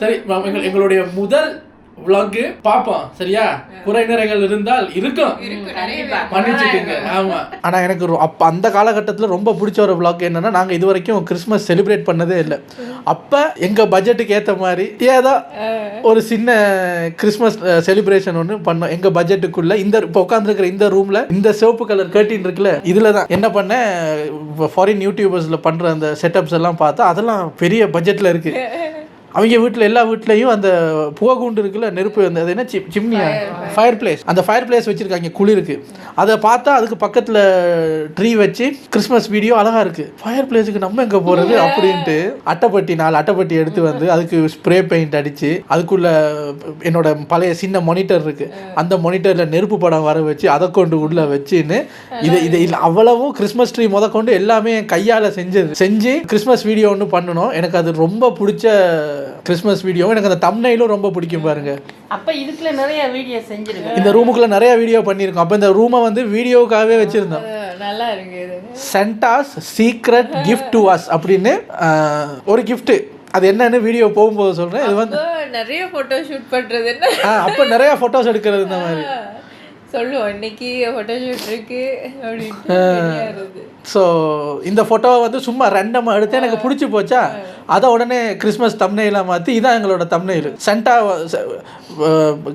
சரி, எங்களுடைய முதல் vlog பாப்போம். சரியா? குறை நிறைகள் இருந்தால் இருக்கும், மன்னிச்சுக்கோங்க. ஆமா. ஆனா எனக்கு அப்ப அந்த காலகட்டத்துல ரொம்ப பிடிச்ச ஒரு vlog என்னன்னா, நாங்க இது வரைக்கும் கிறிஸ்மஸ் செலிப்ரேட் பண்ணதே இல்லை. அப்ப எங்க பட்ஜெட்டுக்கு ஏத்த மாதிரி ஏதோ ஒரு சின்ன கிறிஸ்மஸ் செலிப்ரேஷன் ஒன்று பண்ணோம். எங்க பட்ஜெட்டுக்குள்ள இந்த இப்போ உட்காந்துருக்கிற இந்த ரூம்ல இந்த சிவப்பு கலர் கர்டீன் இருக்குல்ல, இதுல தான் என்ன பண்ணேன், ஃபாரின் யூடியூபர்ஸ்ல பண்ற அந்த செட்டப்ஸ் எல்லாம் பார்த்தா அதெல்லாம் பெரிய பட்ஜெட்ல இருக்கு. அவங்க வீட்டில் எல்லா வீட்லேயும் அந்த புகைக்கூண்டு இருக்குல்ல, நெருப்பு, அந்த அது என்ன சிம்னியா, ஃபயர் பிளேஸ், அந்த ஃபயர் பிளேஸ் வச்சுருக்காங்க குளிருக்கு. அதை பார்த்தா அதுக்கு பக்கத்தில் ட்ரீ வச்சு கிறிஸ்மஸ் வீடியோ அழகாக இருக்குது. ஃபயர் பிளேஸுக்கு நம்ம எங்கே போகிறது அப்படின்ட்டு அட்டைப்பட்டி 4 அட்டைப்பட்டி எடுத்து வந்து அதுக்கு ஸ்ப்ரே பெயிண்ட் அடித்து அதுக்குள்ளே என்னோட பழைய சின்ன மானிட்டர் இருக்குது, அந்த மானிட்டரில் நெருப்பு படம் வர வச்சு அதை கொண்டு உள்ளே வச்சுன்னு இதை இல்லை அவ்வளவும் கிறிஸ்மஸ் ட்ரீ முதற்கொண்டு எல்லாமே கையால் செஞ்சு கிறிஸ்மஸ் வீடியோ ஒன்று பண்ணணும். எனக்கு அது ரொம்ப பிடிச்ச கிறிஸ்மஸ் வீடியோ. எனக்கு அந்த தம்ப்நெயிலும் ரொம்ப பிடிக்கும் பாருங்க. அப்ப இதுக்குள்ள நிறைய வீடியோ செஞ்சிருக்கோம், இந்த ரூமுக்குள்ள நிறைய வீடியோ பண்ணியிருக்கோம். அப்போ இந்த ரூமை வந்து வீடியோக்காகவே வச்சிருந்தோம். நல்லா இருக்கு. சென்டாஸ் சீக்ரெட் கிஃப்ட் டு அஸ் அப்படின்னு ஒரு கிஃப்ட். அது என்னன்னு வீடியோ போகும்போது சொல்றேன். இது வந்து நிறைய போட்டோ ஷூட் பண்றது என்ன, அப்போ நிறைய போட்டோஸ் எடுக்கிறது இந்த மாதிரி சொல்லுவோம். இன்னைக்கு ஃபோட்டோ ஷூட் இருக்கு அப்படின்னு. ஸோ இந்த ஃபோட்டோவை வந்து சும்மா ரெண்டமாக எடுத்து எனக்கு பிடிச்சி போச்சா, அதை உடனே கிறிஸ்மஸ் தம்ப்நெயிலாக மாற்றி இதான் எங்களோட தம்ப்நெயில். சென்டா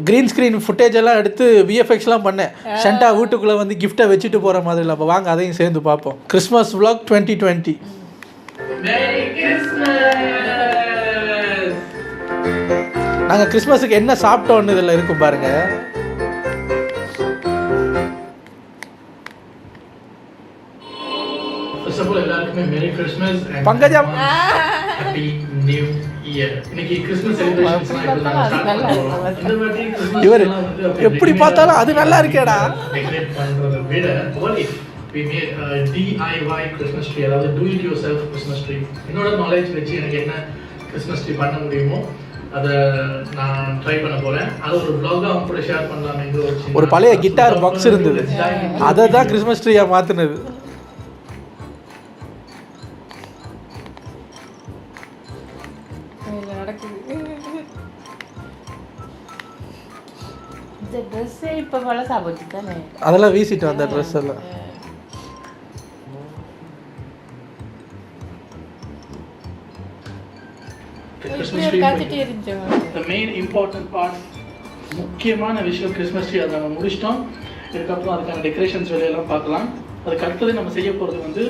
க்ரீன் ஸ்க்ரீன் ஃபுட்டேஜ் எல்லாம் எடுத்து விஎஃப்எக்ஸ்லாம் பண்ணேன். சென்டா வீட்டுக்குள்ளே வந்து கிஃப்ட்டை வச்சுட்டு போகிற மாதிரி இல்லை. அப்போ வாங்க அதையும் சேர்ந்து பார்ப்போம். Christmas vlog 2020. நாங்கள் கிறிஸ்மஸுக்கு என்ன சாப்பிட்டோன்னு இதில் இருக்கும் பாருங்க. எல்லாருக்குமே merry Christmas Pankajam, happy new year. இன்னைக்கு கிறிஸ்மஸ் செலிப்ரேஷன்ஸ் இவர் எப்படி பார்த்தாலும் அது நல்லா இருக்கேடா. டெக்கரேட் பண்றத விட we made a DIY Christmas tree, அதாவது do it yourself Christmas tree. என்னோட நாலேஜ் வச்சு எனக்கு என்ன கிறிஸ்மஸ் ட்ரீ பண்ண முடியுமோ அதை நான் ட்ரை பண்ண போறேன். அது ஒரு vlog-ஆ அவங்க கூட ஷேர் பண்ணலாம்னு ஒரு பழைய கிட்டார் பாக்ஸ் இருந்தது, அதை தான் கிறிஸ்மஸ் ட்ரீயா மாத்தினது. அதெல்லாம் வீசிட்டு வந்த ட்ரெஸ் எல்லாம். முக்கியமான விஷயம் கிறிஸ்மஸ் ட்ரீ அதை நம்ம முடிச்சிட்டோம். இதுக்கப்புறம் அதுக்கான டெக்கரேஷன்ஸ் வேலையெல்லாம் பார்க்கலாம். அதுக்கு அடுத்தது நம்ம செய்ய போகிறது வந்து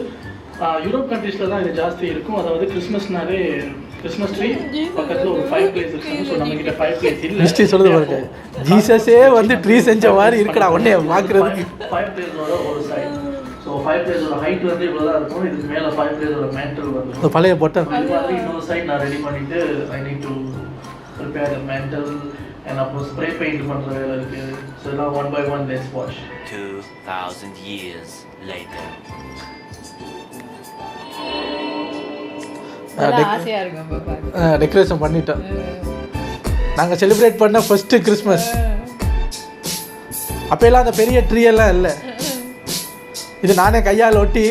யூரோப் கண்ட்ரீஸில் தான் இது ஜாஸ்தி இருக்கும். அதாவது கிறிஸ்மஸ்னாலே கிறிஸ்மஸ் ட்ரீ பக்கத்தில் ஒரு 5 பிளேஸ் இருக்கு. ஸோ நம்ம கிட்ட 5 பிளேஸ் இல்லை. ஹிஸ்ட்ரி சொல்லுது பாருங்க, ஜீசஸே வந்து ட்ரீ செஞ்ச மாதிரி இருக்குடா உடனே பார்க்குறதுக்கு. 5 பிளேஸோட ஒரு சைட். ஸோ 5 பிளேஸோட ஹைட் வந்து இவ்வளோ தான் இருக்கும். இதுக்கு மேலே 5 பிளேஸோட மேண்டல் வந்து பழைய பொட்டல். அது மாதிரி இன்னொரு சைட் நான் ரெடி பண்ணிட்டு I need to prepare the mantle and அப்புறம் ஸ்ப்ரே பெயிண்ட் பண்ணுற வேலை இருக்குது. ஸோ எல்லாம் 1 by 1 let's wash. 2000 years later. Decoration பண்ணிட்டோம். நாங்கள் செலிப்ரேட் பண்ண ஃபர்ஸ்ட்டு கிறிஸ்மஸ். அப்போல்லாம் அந்த பெரிய ட்ரீ எல்லாம் இல்லை, இது நானே கையால் ஒட்டி.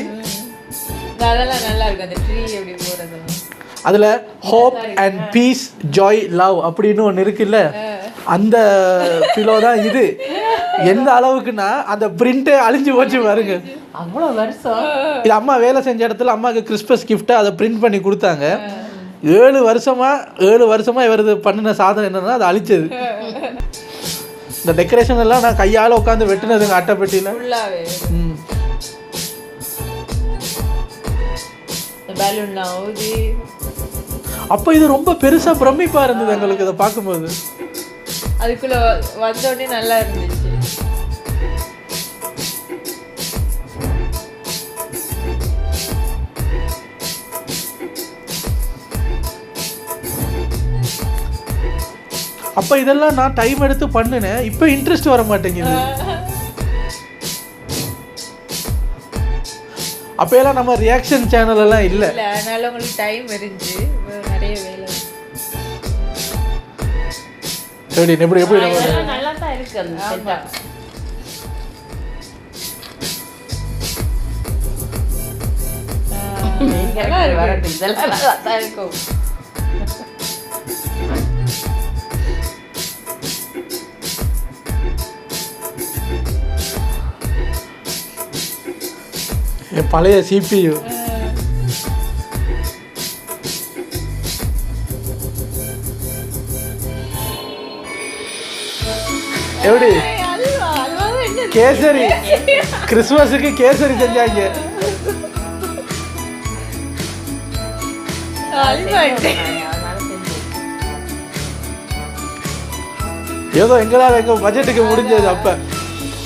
அதெல்லாம் நல்லா இருக்கு அந்த ட்ரீ எப்படி போறது. அதில் hope and peace joy love அப்படின்னு ஒன்று இருக்குல்ல, அந்த பிலோ தான் இது. எந்த அளவுக்குன்னா அந்த பிரிண்டே அழிஞ்சு போச்சு பாருங்க. அவ்வளோ வருஷம் இது அம்மா வேலை செஞ்ச இடத்துல அம்மாவுக்கு கிறிஸ்மஸ் கிஃப்ட்டை அதை பிரிண்ட் பண்ணி கொடுத்தாங்க. 7 வருஷமா இவர் பண்ணின சாதனை என்னன்னா அதை அழிச்சது. இந்த டெக்கரேஷன் எல்லாம் நான் கையால் உட்காந்து வெட்டினதுங்க அட்டைப்பெட்டியில். அப்போ இது ரொம்ப பெருசா பிரமிப்பா இருந்தது எங்களுக்கு இதை பார்க்கும்போது. அதுக்குள்ள வந்தோடனே நல்லா இருந்துச்சு. அப்போ இதெல்லாம் நான் டைம் எடுத்து பண்ணினேன். இப்போ இன்ட்ரெஸ்ட் வர மாட்டேங்குது. அப்போ எல்லாம் நம்ம ரியாக்ஷன் சேனல் எல்லாம் இல்லை, அதனால உங்களுக்கு டைம் இருந்துச்சு, நிறைய வேலை. எப்படி எப்படி நல்லா தான் இருக்கு அந்த செட்டப். இதெல்லாம் நல்லா தான் இருக்கும். என் பழைய CPU. எப்படி கேசரி கிறிஸ்மஸுக்கு கேசரி செஞ்சாங்க. ஏதோ எங்களால் எங்க பட்ஜெட்டுக்கு முடிஞ்சது.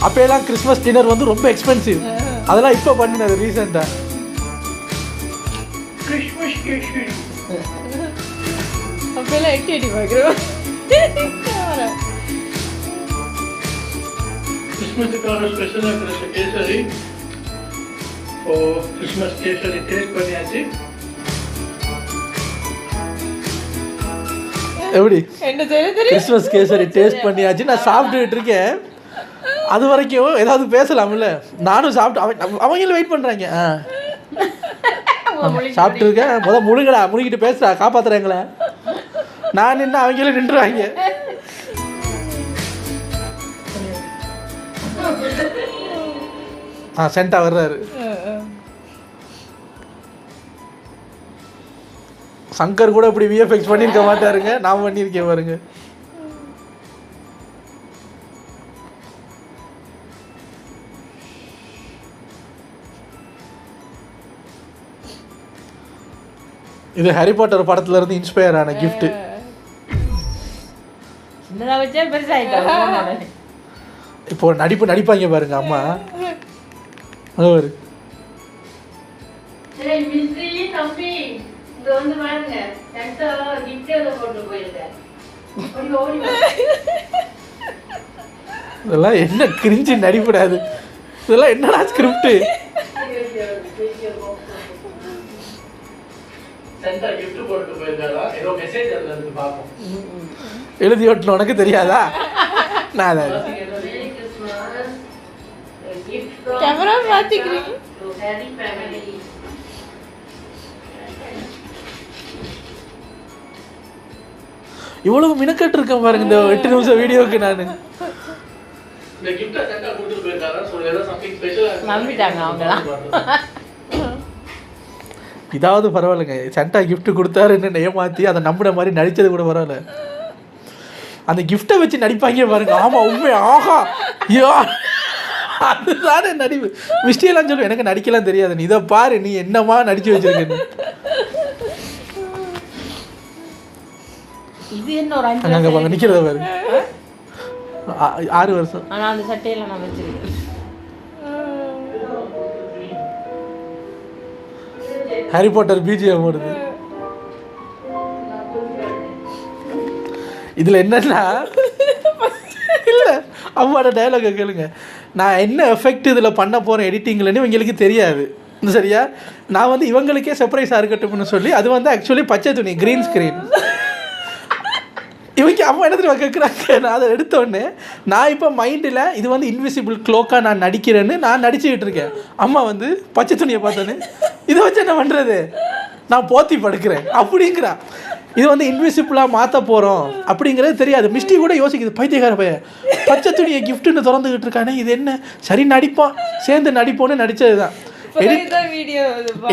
அப்பெல்லாம் கிறிஸ்மஸ் டின்னர் வந்து ரொம்ப எக்ஸ்பென்சிவ். அதெல்லாம் இப்போ பண்ணினது ரீசெண்டாக. அப்பெல்லாம் எட்டி பார்க்குறோம். கிறிஸ்மஸுக்கான ஸ்பெஷலாக கிடைச்ச கேசரி. ஓ கிறிஸ்மஸ் கேசரி டேஸ்ட் பண்ணியாச்சு. எப்படி கிறிஸ்மஸ் கேசரி டேஸ்ட் பண்ணியாச்சு. நான் சாப்பிட்டுக்கிட்டு இருக்கேன். அது வரைக்கும் ஏதாவது பேசலாம்ல. நானும் சாப்பிட்டு அவங்களும் வெயிட் பண்ணுறாங்க. சாப்பிட்டு இருக்கேன். முழுங்கடா முழுங்கிட்டு பேசுறா காப்பாத்துறாங்களே. நான் நின்று அவங்களும் நின்றுவாங்க. சென்டா வர்றாரு. சங்கர் கூட இப்படி விஎஃப்எக்ஸ் பண்ணியிருக்க மாட்டாருங்க. நான் பண்ணியிருக்கேன் பாருங்க. இது ஹாரி பாட்டர் படத்துல இருந்து இன்ஸ்பயர் ஆன கிஃப்ட். இப்போ நடிப்பாங்க பாருங்க அம்மா. ஒரு இதெல்லாம் என்ன கிரிஞ்சு நடிப்படாது. இதெல்லாம் என்னடா ஸ்கிரிப்ட். எழுதி ஓட்டணும் உனக்கு தெரியாதா? நான் இவ்வளவு மினக்கட்டு இருக்கேன் பாருங்க இந்த 8 நிமிஷம் வீடியோக்கு. நான் இதாவது பரவாயில்லைங்க. சென்டா கிஃப்ட் கொடுத்தாருன்னு ஏமாற்றி அதை நம்பின மாதிரி நடித்தது கூட பரவாயில்ல. அந்த கிஃப்டை வச்சு நடிப்பாங்க பாருங்க. ஆமாம் உண்மை. ஆஹா ஐயோ அதுதானே நடிப்பு. மிஸ்டேலாம் சொல்லுவேன் எனக்கு நடிக்கலாம் தெரியாது. நீ இதை பாரு நீ என்னமா நடிச்சு வச்சிருக்கேன்னு. இது என்ன ஒரு அங்கே நிற்கிறத பாரு. 6 வருஷம். ஆனால் அந்த சட்டையில் நான் வச்சிருக்கேன். ஹாரி பாட்டர் பிஜிஎம் வருது. இதில் என்னன்னா இல்லை அம்மாவோட டைலாக கேளுங்க. நான் என்ன எஃபெக்ட் இதில் பண்ண போகிறேன் எடிட்டிங்லன்னு இவங்களுக்கு தெரியாது. சரியா? நான் வந்து இவங்களுக்கே சர்ப்ரைஸாக இருக்கட்டும்னு சொல்லி அது வந்து ஆக்சுவலி பச்சை துணி க்ரீன் ஸ்க்ரீன். இவங்க அம்மா என்ன தெரியுமா கேட்குறாங்க. நான் அதை எடுத்தோடனே நான் இப்போ மைண்டில் இது வந்து இன்விசிபிள் க்ளோக்காக நான் நடிக்கிறேன்னு நான் நடிச்சுக்கிட்டு இருக்கேன். அம்மா வந்து பச்சை துணியை பார்த்தோன்னு இதை வச்சு என்ன பண்ணுறது நான் போத்தி படுக்கிறேன் அப்படிங்கிறா. இது வந்து இன்விசிபிளாக மாற்ற போகிறோம் அப்படிங்கிறது தெரியாது. மிஸ்டி கூட யோசிக்குது பைத்தியக்கார பையன் பச்சை துணியை கிஃப்ட்டுன்னு திறந்துக்கிட்டு இருக்கானே இது என்ன சரி நடிப்பான் சேர்ந்து நடிப்போன்னு நடித்தது தான்.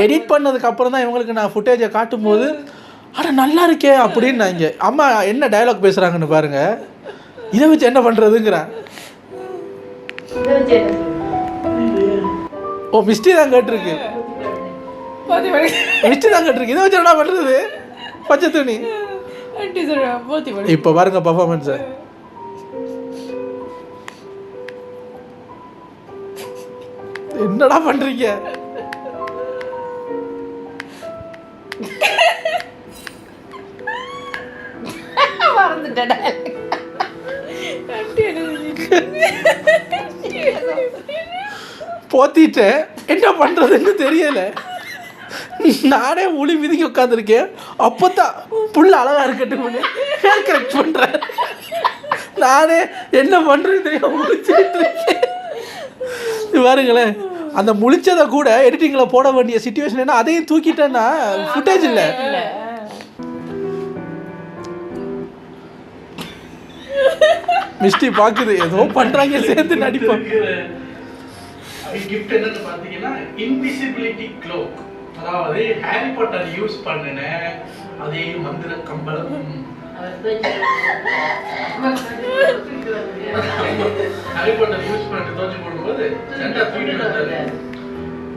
எடிட் பண்ணதுக்கு அப்புறம் தான் இவங்களுக்கு நான் ஃபுட்டேஜை காட்டும்போது அட நல்லா இருக்கே அப்படின்னாங்க. அம்மா என்ன டயலாக் பேசுகிறாங்கன்னு பாருங்க. இதை வச்சு என்ன பண்ணுறதுங்கிறேன். ஓ மிஸ்டி தான் கேட்டிருக்கு. மிஸ்டி தான் கேட்டிருக்கு. இதை வச்சு என்ன பண்ணுறது பச்சை துணி. இப்போ பாருங்க பர்ஃபார்மன்ஸை. என்னடா பண்றீங்க? போத்திட்டேன் என்ன பண்றதுன்னு தெரியல. நானே முழி மிதிக்க உட்காந்துருக்கேன். அப்போதான் புள்ள அழகா இருக்கட்டும் ஹேர் கரெக்ட் பண்றேன். நானே என்ன பண்றது தெரியாம முழிச்சுட்டு இருக்கேன். பாருங்களேன் அந்த முழிச்சதை கூட எடிட்டிங்ல போட வேண்டிய சிச்சுவேஷன் என்ன அதையும் தூக்கிட்டேன்னா ஃபுட்டேஜ் இல்லை. மிஸ்டி பாக்குது ஏதோ பண்றாங்க சேர்ந்து நடிப்போம். கிஃப்ட் என்னன்னு பார்த்தீங்கன்னா இன்விசிபிலிட்டி க்ளோக், அதாவது ஹாரி பாட்டர் யூஸ் பண்ணின அதே மந்திர கம்பளம். ஹாரி பாட்டர் யூஸ் பண்ணிட்டு தோச்சு போடும்போது சென்டா தூக்கி வந்தாரு.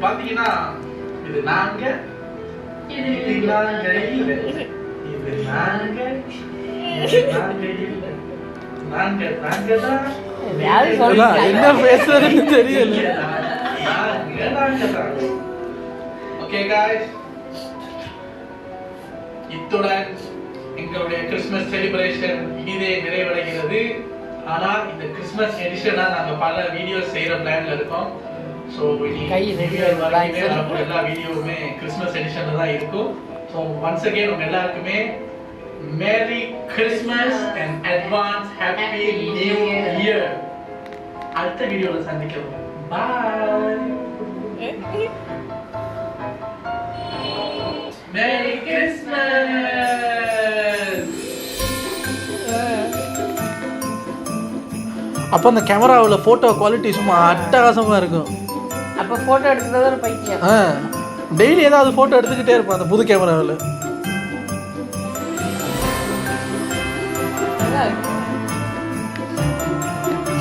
பார்த்தீங்கன்னா இது நாங்க இது நாங்க இல்லை, இது நாங்க நாங்க இல்லை, நாங்க நாங்க தான். என்ன பேசுறதுன்னு தெரியல. ஓகே गाइस, இத்துடன் எங்களுடைய கிறிஸ்மஸ் செலிப்ரேஷன் இதே நிறைவடைகிறது. ஆனா இந்த கிறிஸ்மஸ் எடிஷனா நாங்க பல வீடியோஸ் செய்யற பிளான்ல இருக்கோம். சோ இனி எல்லா வீடியோவுமே கிறிஸ்மஸ் எடிஷன்ல தான் இருக்கும். சோ ஒன்ஸ் அகைன் உங்க எல்லாருக்குமே merry Christmas and advance happy new year. அடுத்த வீடியோல சந்திக்கலாம். பாய். Merry Christmas. அப்போ அந்த கேமராவில் ஃபோட்டோ குவாலிட்டி சும்மா அட்டகாசமாக இருக்கும். அப்போ ஃபோட்டோ எடுக்கிறது ஒரு பைத்தியம். டெய்லி ஏதாவது ஃபோட்டோ எடுத்துக்கிட்டே இருப்பேன் அந்த புது கேமராவில்.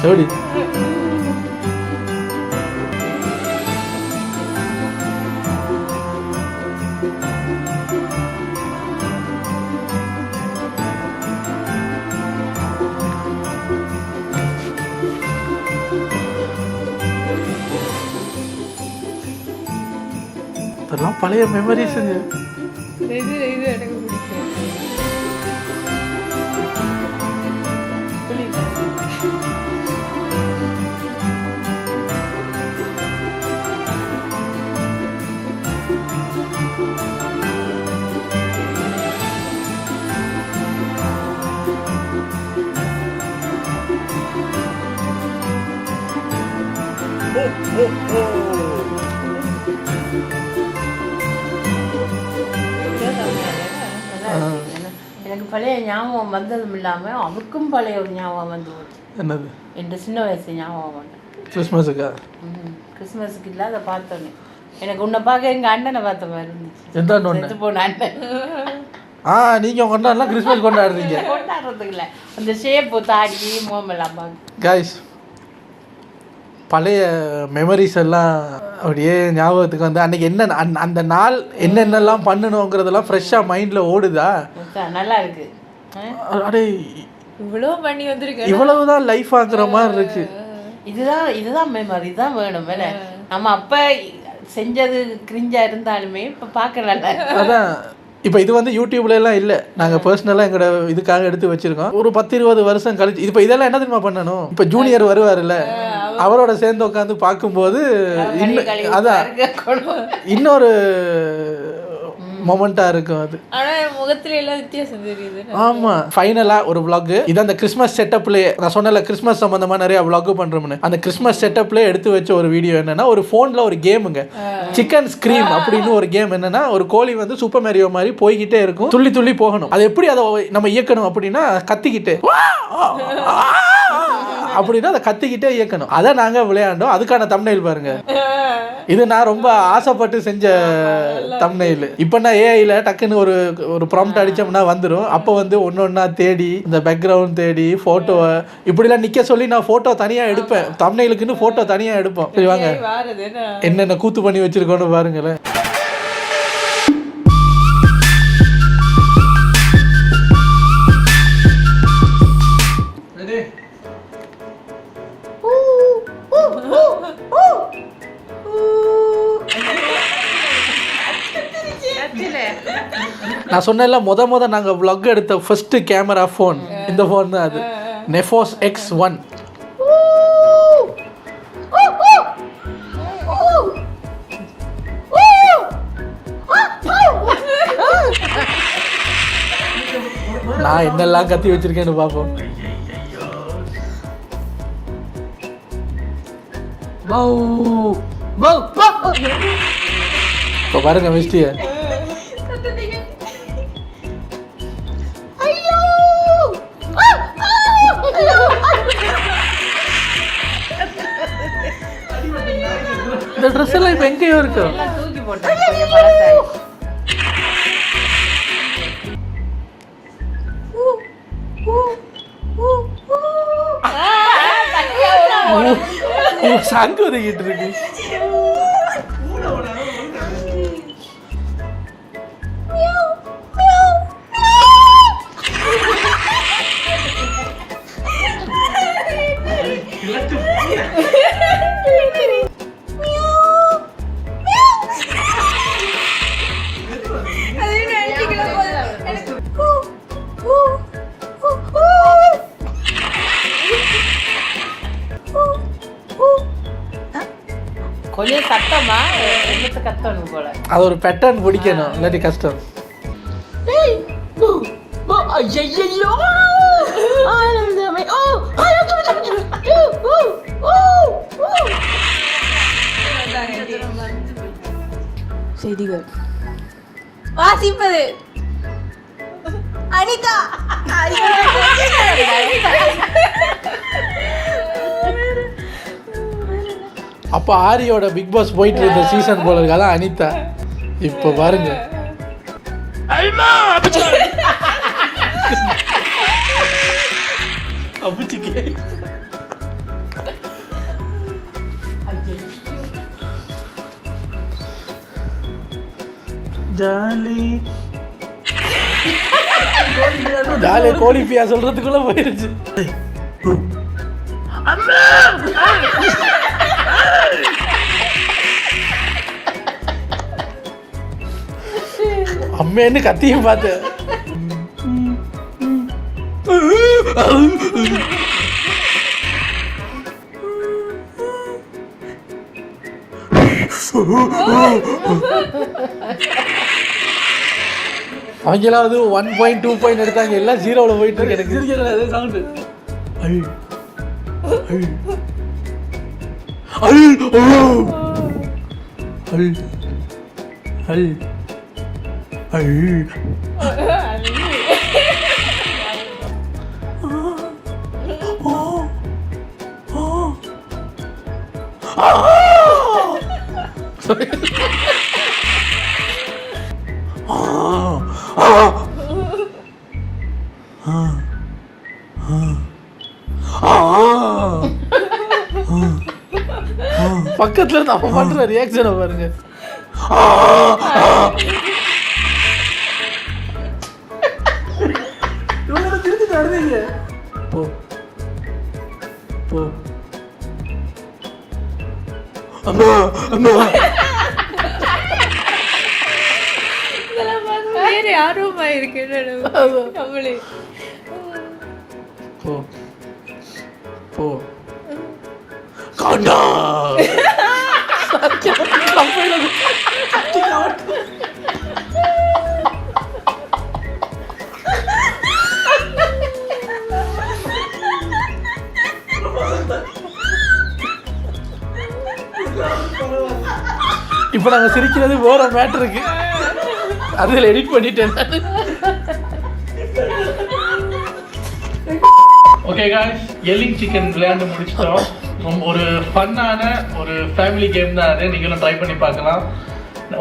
சரி. அதெல்லாம் பழைய மெமரிஸுங்க. இது எனக்கு பிடிக்கும். எனக்கு பழைய ஞாபகம் வந்ததும் இல்லாமல் அவருக்கும் பழைய ஒரு ஞாபகம் வந்து என்னது? என் சின்ன வயசு ஞாபகம் வந்து கிறிஸ்மஸுக்கா? கிறிஸ்மஸுக்கு இல்லை, அதை பார்த்தோன்னே எனக்கு உன்னை பார்க்க எங்கள் அண்ணனை பார்த்த மாதிரி இருந்துச்சு. எந்த அண்ணன்? செத்து போன அண்ணன். நீங்கள் கொண்டாடலாம், கிறிஸ்மஸ் கொண்டாடுறீங்க. கொண்டாடுறதுக்கு இல்லை, அந்த ஷேப்பு தாடி மோமெல்லாம் பார்க்க. காய்ஸ், பழைய மெமரிஸ் எல்லாம் அப்படியே ஞாபகத்துக்கு வந்து அன்னைக்கு என்ன அந்த நாள் என்னென்னலாம் பண்ணணுங்கிறதெல்லாம் ஃப்ரெஷ்ஷாக மைண்டில் ஓடுதா? நல்லா இருக்கு. அடே இவ்வளோ பண்ணி வந்திருக்கு, இவ்வளவுதான் லைஃப் ஆகுற மாதிரி இருக்கு. இதுதான் மெமரி தான் வேணும். வேலை நம்ம அப்போ செஞ்சது கிரிஞ்சா இருந்தாலுமே இப்போ பார்க்க நல்லா. அதான் இப்போ இது வந்து யூடியூப்ல எல்லாம் இல்லை, நாங்கள் பர்சனலாக எங்களோட இதுக்காக எடுத்து வச்சிருக்கோம். ஒரு 10-20 வருஷம் கழிச்சு இப்போ இதெல்லாம் என்ன தெரியுமா பண்ணணும்? இப்போ ஜூனியர் வருவார்ல, அவரோட சேர்ந்து உட்காந்து பார்க்கும்போது அதான் இன்னொரு மொமெண்டா இருக்கும் அது. ஆனா முகத்துல எல்லாம் வித்தியாசம் தெரியுது. ஆமா. ஃபைனலா ஒரு vlog இது அந்த கிறிஸ்மஸ் செட்டப்ல நான் சொன்னல, கிறிஸ்மஸ் சம்பந்தமா நிறைய vlog பண்றோம்னு. அந்த கிறிஸ்மஸ் செட்டப்ல எடுத்து வச்ச ஒரு வீடியோ என்னன்னா, ஒரு போன்ல ஒரு கேமுங்க, சிக்கன் ஸ்கிரீம் அப்படின்னு ஒரு கேம். என்னன்னா, ஒரு கோழி வந்து சூப்பர் மேரியோ மாதிரி போய்கிட்டே இருக்கும், துள்ளி துள்ளி போகணும். அது எப்படி அதை நம்ம இயக்கணும் அப்படின்னா, கத்திக்கிட்டு அப்படின்னா அதை கத்திக்கிட்டே இயக்கணும். அதை நாங்க விளையாண்டோம். அதுக்கான தம்ப்நெயில் பாருங்க. இது நான் ரொம்ப ஆசைப்பட்டு செஞ்ச தம்ப்நெயில். இப்போ நான் ஏஐல டக்குன்னு ஒரு ப்ராம்ப்ட் அடிச்சோம்னா வந்துடும். அப்போ வந்து ஒன்னொன்னா தேடி இந்த பேக்ரவுண்ட் தேடி போட்டோவை இப்படிலாம் நிக்க சொல்லி நான் போட்டோ தனியா எடுப்பேன். தம்ப்நெயிலுக்குன்னு போட்டோ தனியா எடுப்போம். சரி வாங்க, என்னென்ன கூத்து பண்ணி வச்சிருக்கோன்னு பாருங்களேன். நான் சொன்னேன்ல, முத நாங்கள் vlog எடுத்த ஃபர்ஸ்ட் கேமரா ஃபோன் இந்த ஃபோன் தான். அது நெஃபோஸ் X1. நான் என்னெல்லாம் கத்தி வச்சிருக்கேன்னு பார்ப்போம். இப்போ பாருங்க மிஸ்டிய. இந்த ட்ரெஸ் எல்லாம் இப்போ எங்கேயோ இருக்கு. எல்லாம் தூக்கி போட்டாங்க கொஞ்சம் பழசாயி. சங்கு ஒதுக்கிட்டு இருக்கு. கொஞ்சம் சத்தமா என்னத்தை கத்தணும் போல. அது ஒரு பேட்டர்ன் பிடிக்கணும், இல்லாட்டி கஷ்டம். செய்திகள் வாசிப்பது அனிதா. அப்போ ஆரியோட பிக் பாஸ் போயிட்டு இருந்த சீசன் போல இருக்கு. அதான் அனிதா. இப்போ பாருங்க, ஜாலியா கோழி பியா சொல்றதுக்குள்ள போயிருச்சு. அம்மேன்னு கத்தியும் பார்த்து அவங்களாவது 1.2 பாயிண்ட் எடுத்தாங்க, எல்லாம் 0ல போயிட்டு இருக்கு. எனக்கு சிரிக்கல அதே சவுண்டு. பக்கத்துல இருந்து அவன் பண்ற ரியாக்ஷனை பாருங்க. போ போ அம்மா அம்மா. வேற ஆர்வமா இருக்கு நம்மளே. போ போ காண்டா. இப்போ நாங்க சிரிக்கிறது வேற மேட்டருக்கு, அதில் எடிட் பண்ணிட்டேன். ஓகே காய்ஸ், எல்லிங் சிக்கன் விளையாண்டு முடிச்சிட்டோம். ரொம்ப ஒரு ஃபன்னான ஒரு ஃபேமிலி கேம் தான் அது. நீங்களும் ட்ரை பண்ணி பார்க்கலாம்.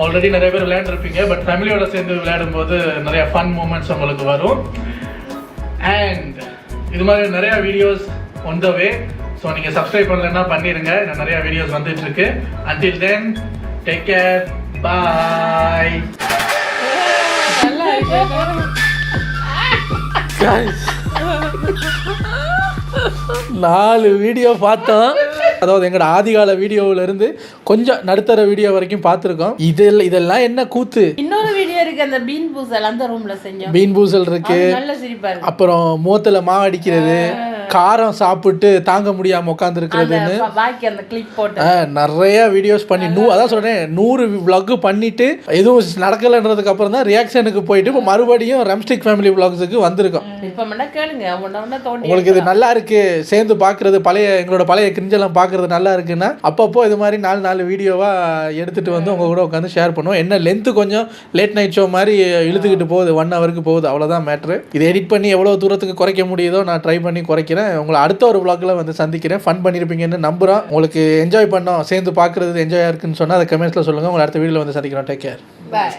ஆல்ரெடி நிறைய பேர் விளையாண்டுருப்பீங்க, பட் ஃபேமிலியோட சேர்ந்து விளையாடும் போது நிறைய ஃபன் மூமெண்ட்ஸ் உங்களுக்கு வரும். அண்ட் இது மாதிரி நிறைய videos on the way. So நீங்கள் சப்ஸ்கிரைப் பண்ணலைன்னா பண்ணிடுங்க. இன்னும் நிறைய வீடியோஸ் வந்துட்டு இருக்கு. until then, take care, bye. Guys, 4 video பார்த்தோம். அதாவது எங்களோட ஆதிகால வீடியோவில் இருந்து கொஞ்சம் நடுத்தர வீடியோ வரைக்கும் பார்த்துருக்கோம். இதெல்லாம் என்ன கூத்து. இன்னொரு வீடியோ இருக்கு, அந்த பீன் பூசல் அந்த ரூம்ல செஞ்சோம். பீன் பூசல் இருக்கு, நல்ல சிரிப்பா இருக்கு. அப்புறம் மூத்துல மாவு அடிக்கிறது, காரம் சாப்பிட்டு தாங்க முடியாம உட்கார்ந்து இருக்கிறதுன்னு பாக்கி அந்த கிளிப் போட்டு நிறைய வீடியோஸ் பண்ணி அதான் சொல்றேன் 100 vlog பண்ணிட்டு எதுவும் நடக்கலன்றதுக்கு அப்புறம் தான் ரியாக்ஷனுக்கு போயிட்டு இப்போ மறுபடியும் ரெம்ஸ்டிக் ஃபேமிலி vlogsக்கு வந்திருக்கோம். இப்ப மண்ண கேளுங்க, உங்களுக்கு இது நல்லா இருக்கு, சேர்ந்து பாக்குறது எங்களோட பழைய கிரிஞ்செல்லாம் பாக்குறது நல்லா இருக்குன்னா அப்பப்போ இது மாதிரி 4 வீடியோவா எடுத்துட்டு வந்து உங்க கூட உட்காந்து ஷேர் பண்ணுவோம். என்ன லென்த் கொஞ்சம் லேட் நைட் ஷோ மாதிரி இழுத்துக்கிட்டு போகுது, 1 ஹவருக்கு போகுது, அவ்வளவுதான் மேட்ரு. இது எடிட் பண்ணி எவ்வளவு தூரத்துக்கு குறைக்க முடியுதோ நான் ட்ரை பண்ணி குறைக்கிறேன். நினைக்கிறேன். உங்களை அடுத்த ஒரு vlogல வந்து சந்திக்கிறேன். ஃபன் பண்ணியிருப்பீங்கன்னு நம்புகிறோம். உங்களுக்கு என்ஜாய் பண்ணோம், சேர்ந்து பார்க்குறது என்ஜாயாக இருக்குன்னு சொன்னால் அதை கமெண்ட்ஸில் சொல்லுங்கள். உங்களை அடுத்த வீடியோவில் வந்து சந்திக்கிறோம். Take care. பாய்.